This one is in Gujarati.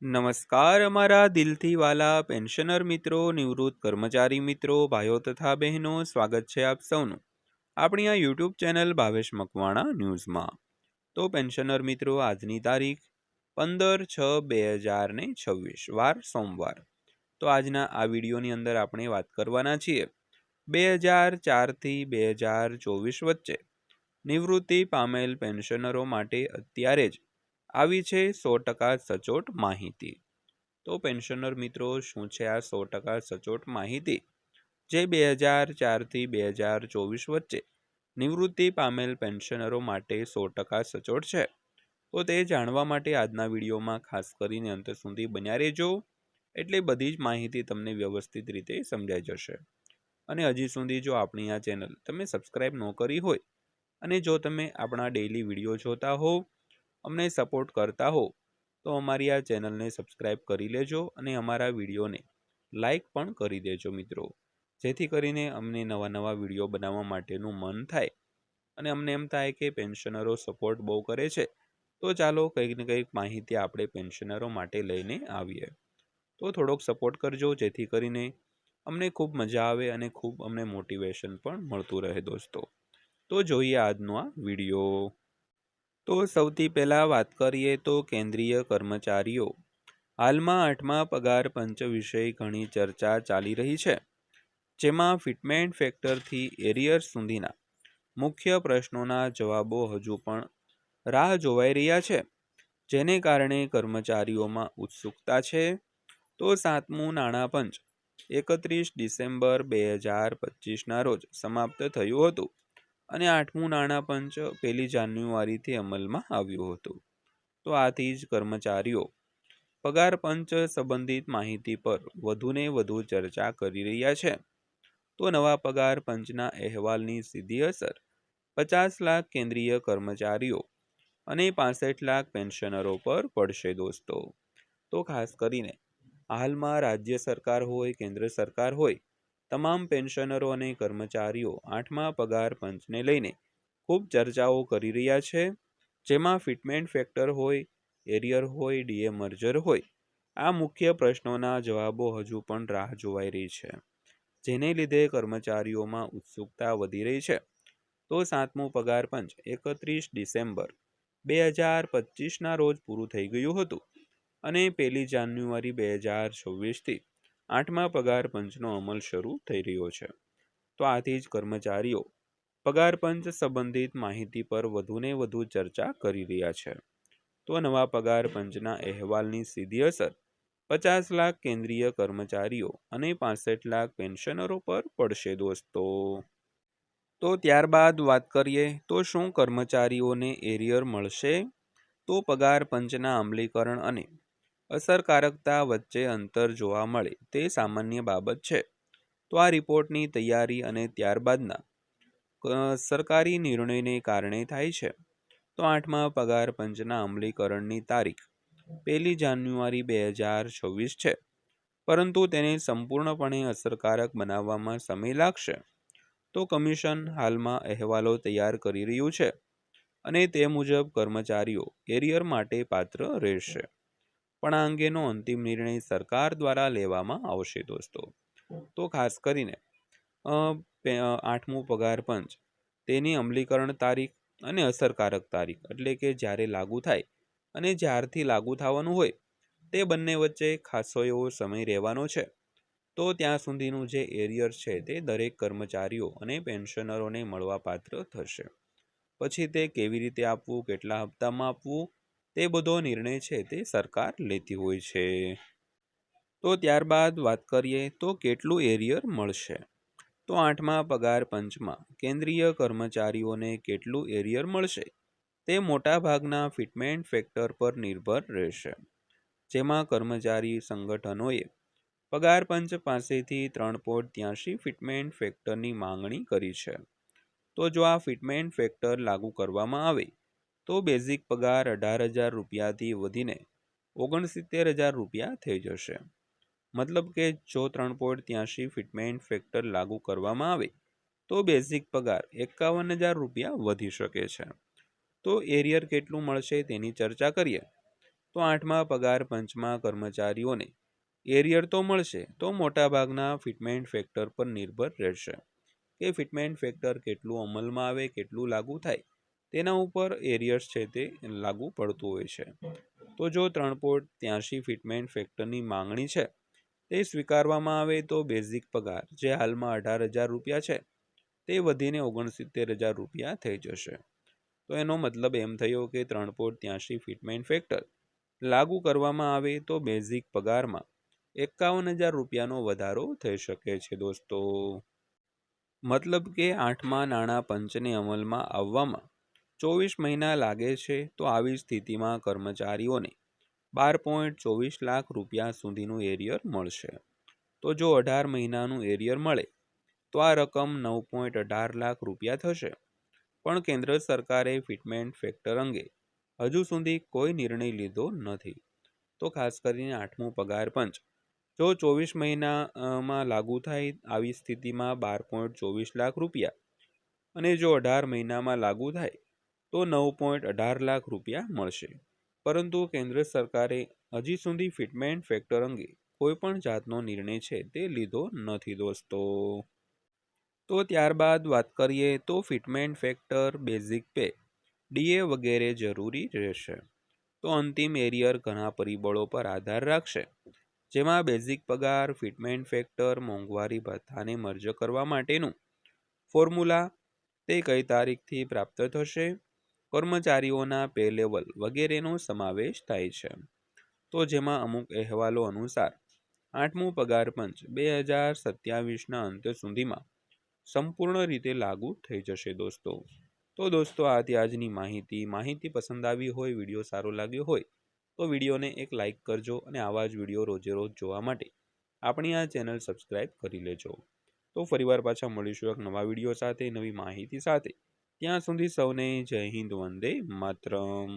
નમસ્કાર અમારા દિલથી વાલા પેન્શનર મિત્રો, નિવૃત્ત કર્મચારી મિત્રો, ભાઈઓ તથા બહેનો, સ્વાગત છે આપ સૌનું આપણી આ યુટ્યુબ ચેનલ ભાવેશ મકવાણા ન્યૂઝમાં। તો પેન્શનર મિત્રો, આજની તારીખ 15/6/2026 વાર સોમવાર। તો આજના આ વિડીયોની અંદર આપણે વાત કરવાના છીએ 2004 થી 2024 વચ્ચે નિવૃત્તિ પામેલ પેન્શનરો માટે અત્યારે જ આવી છે 100% સચોટ માહિતી। તો પેન્શનર મિત્રો, શું છે આ 100% સચોટ માહિતી જે 2004 થી 2024 વચ્ચે નિવૃત્તિ પામેલ પેન્શનરો માટે 100% સચોટ છે? તો તે જાણવા માટે આજના વિડીયોમાં ખાસ કરીને અંત સુધી બન્યા રહેજો, એટલે બધી જ માહિતી તમને વ્યવસ્થિત રીતે સમજાઈ જશે। અને હજી સુધી જો આપણી આ ચેનલ તમે સબસ્ક્રાઇબ ન કરી હોય અને જો તમે આપણા ડેઇલી વિડીયો જોતા હો, અમને સપોર્ટ કરતા હો, તો અમારી આ ચેનલને સબસ્ક્રાઇબ કરી લેજો અને અમારા વિડીયોને લાઈક પણ કરી દેજો મિત્રો, જેથી કરીને અમને નવા નવા વિડીયો બનાવવા માટેનું મન થાય અને અમને એમ થાય કે પેન્શનરો સપોર્ટ બહુ કરે છે, તો ચાલો કંઈક ને કંઈક માહિતી આપણે પેન્શનરો માટે લઈને આવીએ। તો થોડોક સપોર્ટ કરજો, જેથી કરીને અમને ખૂબ મજા આવે અને ખૂબ અમને મોટિવેશન પણ મળતું રહે દોસ્તો। તો જોઈએ આજનો આ વિડીયો। તો સૌથી પહેલાં વાત કરીએ તો કેન્દ્રીય કર્મચારીઓ હાલમાં 8મા પગાર પંચ વિશે ઘણી ચર્ચા ચાલી રહી છે, જેમાં ફિટમેન્ટ ફેક્ટરથી એરિયર્સ સુધીના મુખ્ય પ્રશ્નોના જવાબો હજુ પણ રાહ જોવાઈ રહ્યા છે, જેને કારણે કર્મચારીઓમાં ઉત્સુકતા છે। તો 7મું નાણાં પંચ 31 ડિસેમ્બર 2025ના રોજ સમાપ્ત થયું હતું અને 8મું નાણાં પંચ 1 જાન્યુઆરીથી અમલમાં આવ્યું હતું। તો આથી જ કર્મચારીઓ પગાર પંચ સંબંધિત માહિતી પર વધુને વધુ ચર્ચા કરી રહ્યા છે। તો નવા પગાર પંચના અહેવાલની સીધી અસર 50 લાખ કેન્દ્રીય કર્મચારીઓ અને 65 લાખ પેન્શનરો પર પડશે દોસ્તો। તો ખાસ કરીને હાલમાં રાજ્ય સરકાર હોય, કેન્દ્ર સરકાર હોય, તમામ પેન્શનરો અને કર્મચારીઓ 8મા પગાર પંચને લઈને ખૂબ ચર્ચાઓ કરી રહ્યા છે, જેમાં ફિટમેન્ટ ફેક્ટર હોય, એરિયર હોય, ડીએ મર્જર હોય, આ મુખ્ય પ્રશ્નોના જવાબો હજુ પણ રાહ જોવાઈ રહી છે, જેને લીધે કર્મચારીઓમાં ઉત્સુકતા વધી રહી છે। તો 7મું પગાર પંચ 31 ડિસેમ્બર 2025ના રોજ પૂરું થઈ ગયું હતું અને 1 જાન્યુઆરી 2026થી 8મા પગાર પંચનો અમલ શરૂ થઈ રહ્યો છે। તો આથી જ કર્મચારીઓ પગાર પંચ સંબંધિત માહિતી પર વધુને વધુ ચર્ચા કરી રહ્યા છે। તો નવા પગાર પંચના અહેવાલની સીધી અસર 50 લાખ કેન્દ્રીય કર્મચારીઓ અને 65 લાખ પેન્શનરો પર પડશે દોસ્તો। તો ત્યારબાદ વાત કરીએ તો શું કર્મચારીઓને એરિયર મળશે? તો પગાર પંચના અમલીકરણ અને અસરકારકતા વચ્ચે અંતર જોવા મળે તે સામાન્ય બાબત છે। તો આ રિપોર્ટની તૈયારી અને ત્યારબાદના સરકારી નિર્ણયને કારણે થાય છે। તો 8મા પગાર પંચના અમલીકરણની તારીખ 1 જાન્યુઆરી 2026 છે, પરંતુ તેને સંપૂર્ણપણે અસરકારક બનાવવામાં સમય લાગશે। તો કમિશન હાલમાં અહેવાલો તૈયાર કરી રહ્યું છે અને તે મુજબ કર્મચારીઓ એરિયર માટે પાત્ર રહેશે, પણ આ અંગેનો અંતિમ નિર્ણય સરકાર દ્વારા લેવામાં આવશે દોસ્તો। તો ખાસ કરીને 8મું પગાર પંચ તેની અમલીકરણ તારીખ અને અસરકારક તારીખ, એટલે કે જ્યારે લાગુ થાય અને જ્યારથી લાગુ થવાનું હોય તે બંને વચ્ચે ખાસો એવો સમય રહેવાનો છે। તો ત્યાં સુધીનું જે એરિયર છે તે દરેક કર્મચારીઓ અને પેન્શનરોને મળવાપાત્ર થશે। પછી તે કેવી રીતે આપવું, કેટલા હપ્તામાં આપવું, તે બધો નિર્ણય છે તે સરકાર લેતી હોય છે। તો ત્યારબાદ વાત કરીએ તો કેટલું એરિયર મળશે? તો 8મા પગાર પંચમાં કેન્દ્રીય કર્મચારીઓને કેટલું એરિયર મળશે તે મોટાભાગના ફિટમેન્ટ ફેક્ટર પર નિર્ભર રહેશે, જેમાં કર્મચારી સંગઠનોએ પગાર પંચ પાસેથી 3.83 ફિટમેન્ટ ફેક્ટરની માંગણી કરી છે। તો જો આ ફિટમેન્ટ ફેક્ટર લાગુ કરવામાં આવે તો બેઝિક પગાર 18,000 રૂપિયાથી વધીને 69,000 રૂપિયા થઈ જશે। મતલબ કે જો 3.83 ફિટમેન્ટ ફેક્ટર લાગુ કરવામાં આવે તો બેઝિક પગાર 51,000 રૂપિયા વધી શકે છે। તો એરિયર કેટલું મળશે તેની ચર્ચા કરીએ તો 8મા પગાર પંચમાં કર્મચારીઓને એરિયર તો મળશે, તો મોટાભાગના ફિટમેન્ટ ફેક્ટર પર નિર્ભર રહેશે કે ફિટમેન્ટ ફેક્ટર કેટલું અમલમાં આવે, કેટલું લાગુ થાય, તેના ઉપર એરિયર્સ છે તે લાગુ પડતું હોય છે. તો જો 3.83 ફિટમેન્ટ ફેક્ટરની માંગણી છે તે સ્વીકારવામાં આવે તો બેઝિક પગાર જે હાલમાં 18,000 રૂપિયા છે તે વધીને 69,000 રૂપિયા થઈ જશે. તો એનો મતલબ એમ થયો કે 3.83 ફિટમેન્ટ ફેક્ટર લાગુ કરવામાં આવે તો બેઝિક પગારમાં 51,000 રૂપિયાનો વધારો થઈ શકે છે દોસ્તો. મતલબ કે 8મા નાણાં પંચને અમલમાં આવવામાં 24 મહિના લાગે છે. તો આવી સ્થિતિમાં કર્મચારીઓને 12.24 લાખ રૂપિયા સુધીનું એરિયર મળશે. તો જો 18 મહિનાનું એરિયર મળે તો આ રકમ 9.18 લાખ રૂપિયા થશે. પણ કેન્દ્ર સરકારે ફિટમેન્ટ ફેક્ટર અંગે હજુ સુધી કોઈ નિર્ણય લીધો નથી. તો ખાસ કરીને 8મું પગાર પંચ જો 24 મહિનામાં લાગુ થાય આવી સ્થિતિમાં 12.24 લાખ રૂપિયા અને જો 18 મહિનામાં લાગુ થાય તો 9.18 લાખ રૂપિયા મળશે. પરંતુ કેન્દ્ર સરકારે હજી સુધી ફિટમેન્ટ ફેક્ટર અંગે કોઈ પણ જાતનો નિર્ણય છે તે લીધો નથી દોસ્તો. તો ત્યારબાદ વાત કરીએ તો fitment factor, basic pay, DA વગેરે જરૂરી રહેશે. તો અંતિમ એરિયર ઘણા પરિબળો પર આધાર રાખશે, જેમાં બેઝિક પગાર, ફિટમેન્ટ ફેક્ટર, મોંઘવારી ભથ્થાને મર્જ કરવા માટેનું ફોર્મ્યુલા, તે કઈ તારીખથી પ્રાપ્ત થશે, કર્મચારીઓના પે લેવલ વગેરેનો સમાવેશ થાય છે. તો જેમાં અમુક અહેવાલો અનુસાર 8મું પગાર પંચ 2027ના અંત સુધીમાં સંપૂર્ણ રીતે લાગુ થઈ જશે દોસ્તો. તો દોસ્તો આથી આજની માહિતી પસંદ આવી હોય, વિડીયો સારો લાગ્યો હોય તો વિડીયોને એક લાઇક કરજો અને આવા જ વિડીયો રોજે રોજ જોવા માટે આપણી આ ચેનલ સબસ્ક્રાઈબ કરી લેજો. તો ફરીવાર પાછા મળીશું એક નવા વિડીયો સાથે, નવી માહિતી સાથે. ત્યાં સુધી સૌને જય હિન્દ, વંદે માતરમ.